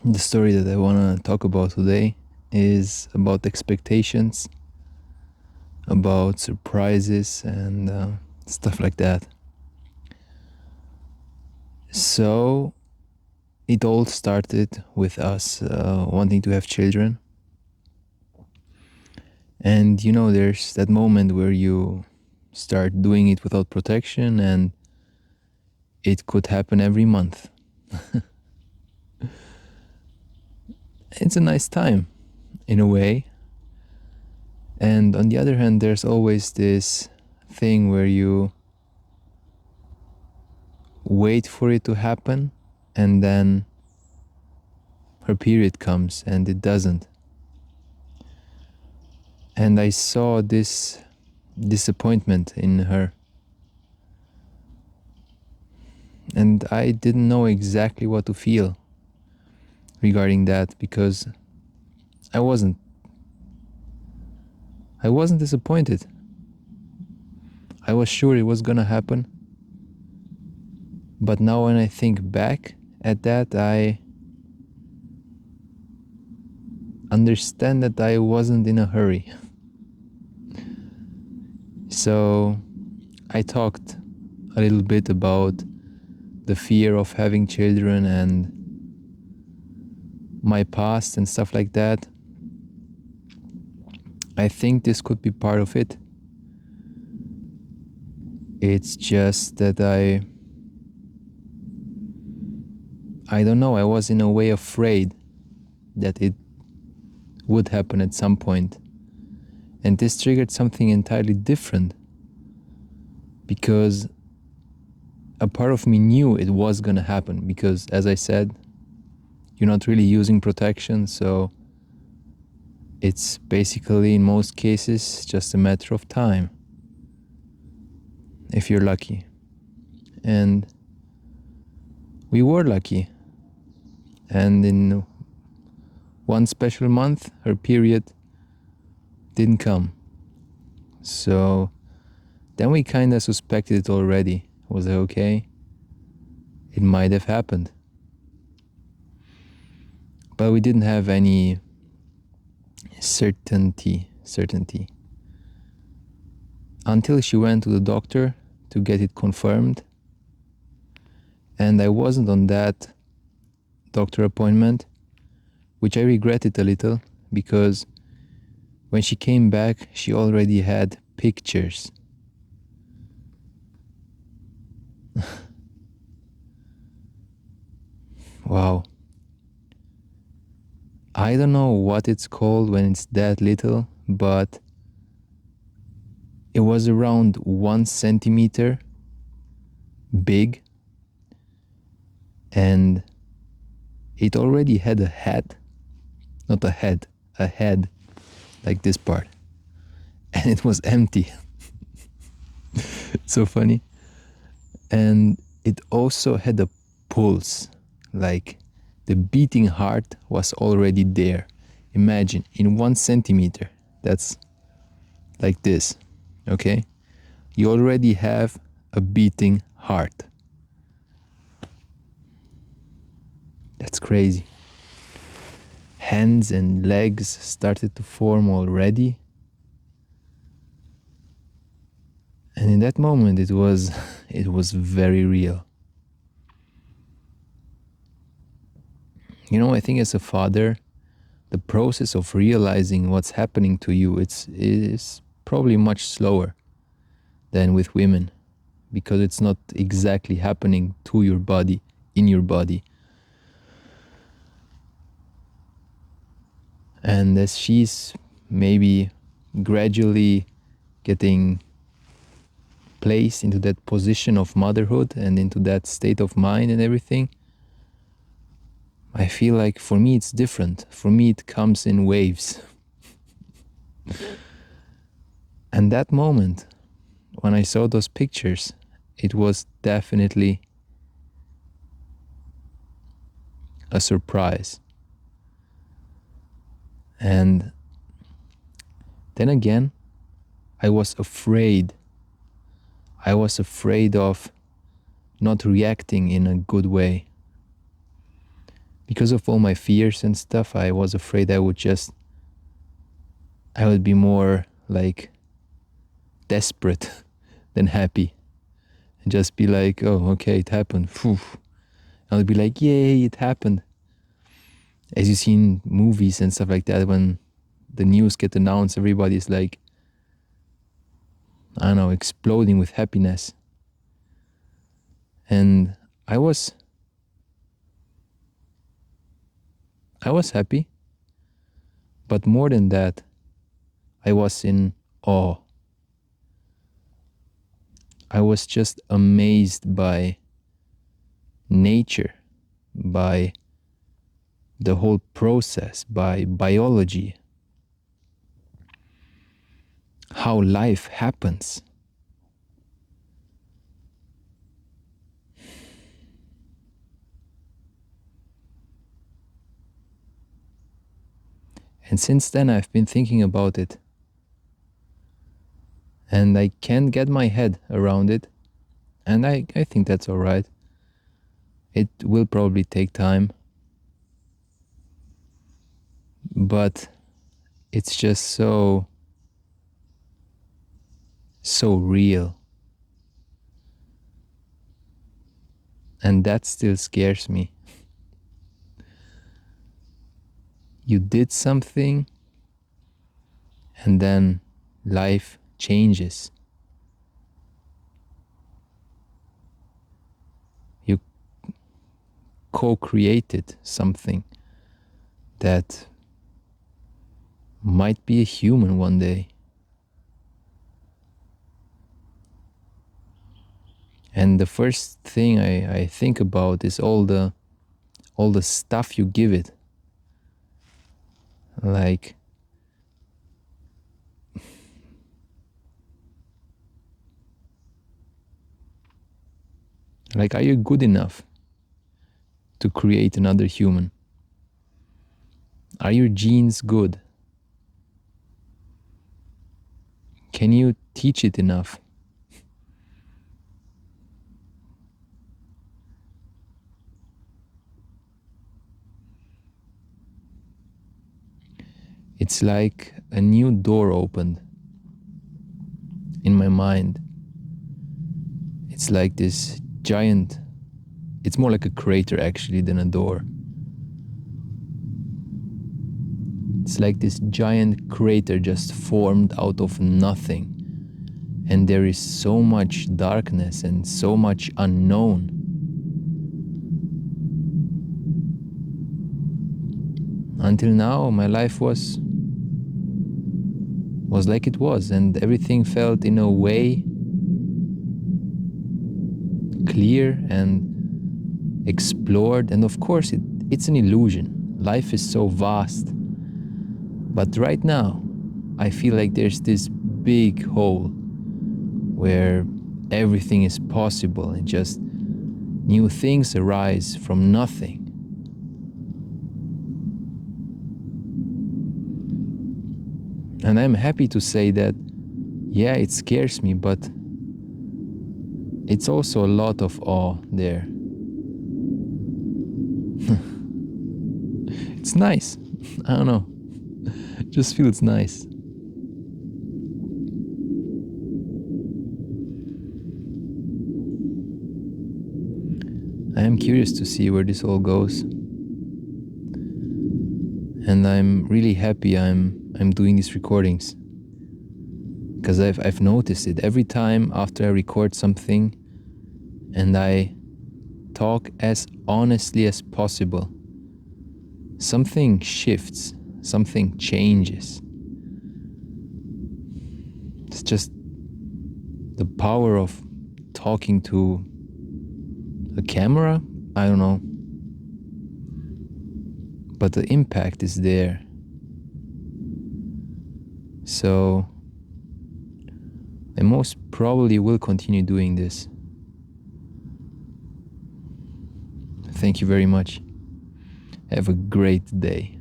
The story that I want to talk about today is about expectations, about surprises, and stuff like that. So, it all started with us wanting to have children. And there's that moment where you start doing it without protection, and it could happen every month. It's a nice time, in a way. And on the other hand, there's always this thing where you wait for it to happen, and then her period comes and it doesn't. And I saw this disappointment in her. And I didn't know exactly what to feel regarding that, because I wasn't disappointed. I was sure it was gonna happen. But now when I think back at that, I understand that I wasn't in a hurry. So I talked a little bit about the fear of having children and my past and stuff like that. I think this could be part of it. It's just that I don't know, I was in a way afraid that it would happen at some point. And this triggered something entirely different, because a part of me knew it was gonna happen, because as I said, you're not really using protection, so it's basically in most cases just a matter of time, if you're lucky. And we were lucky. And in one special month, her period didn't come. So then we kind of suspected it already. Was it okay? It might have happened. But we didn't have any certainty until she went to the doctor to get it confirmed. And I wasn't on that doctor appointment, which I regretted a little, because when she came back, she already had pictures. Wow. I don't know what it's called when it's that little, but it was around 1 centimeter big, and it already had a head, not a head, a head like this part, and it was empty. So funny. And it also had a pulse, like the beating heart was already there. Imagine, in 1 centimeter, that's like this, okay? You already have a beating heart. That's crazy. Hands and legs started to form already. And in that moment, it was very real. I think as a father, the process of realizing what's happening to you, is probably much slower than with women, because it's not exactly happening to your body, in your body. And as she's maybe gradually getting placed into that position of motherhood and into that state of mind and everything, I feel like for me it's different. For me it comes in waves. And that moment, when I saw those pictures, it was definitely a surprise. And then again, I was afraid. I was afraid of not reacting in a good way. because of all my fears and stuff, I was afraid I would be more like desperate than happy, and just be like, oh, okay, it happened. Phew. I'll be like, yay, it happened. As you see in movies and stuff like that, when the news get announced, everybody's like, I don't know, exploding with happiness. And I was happy, but more than that, I was in awe. I was just amazed by nature, by the whole process, by biology, how life happens. And since then, I've been thinking about it. And I can't get my head around it. And I think that's all right. It will probably take time. But it's just so real. And that still scares me. You did something, and then life changes. You co-created something that might be a human one day. And the first thing I think about is all the stuff you give it. Like, are you good enough to create another human? Are your genes good? Can you teach it enough? It's like a new door opened in my mind. It's like this giant, it's more like a crater actually than a door. It's like this giant crater just formed out of nothing. And there is so much darkness and so much unknown. Until now, my life was like it was, and everything felt in a way clear and explored. And of course, it's an illusion. Life is so vast. But right now, I feel like there's this big hole where everything is possible and just new things arise from nothing. And I'm happy to say that, yeah, it scares me, but it's also a lot of awe there. It's nice. I don't know. It just feels nice. I am curious to see where this all goes. And I'm really happy I'm doing these recordings. Because I've noticed it every time after I record something and I talk as honestly as possible, something shifts, something changes. It's just the power of talking to a camera. I don't know. But the impact is there. So I most probably will continue doing this. Thank you very much. Have a great day.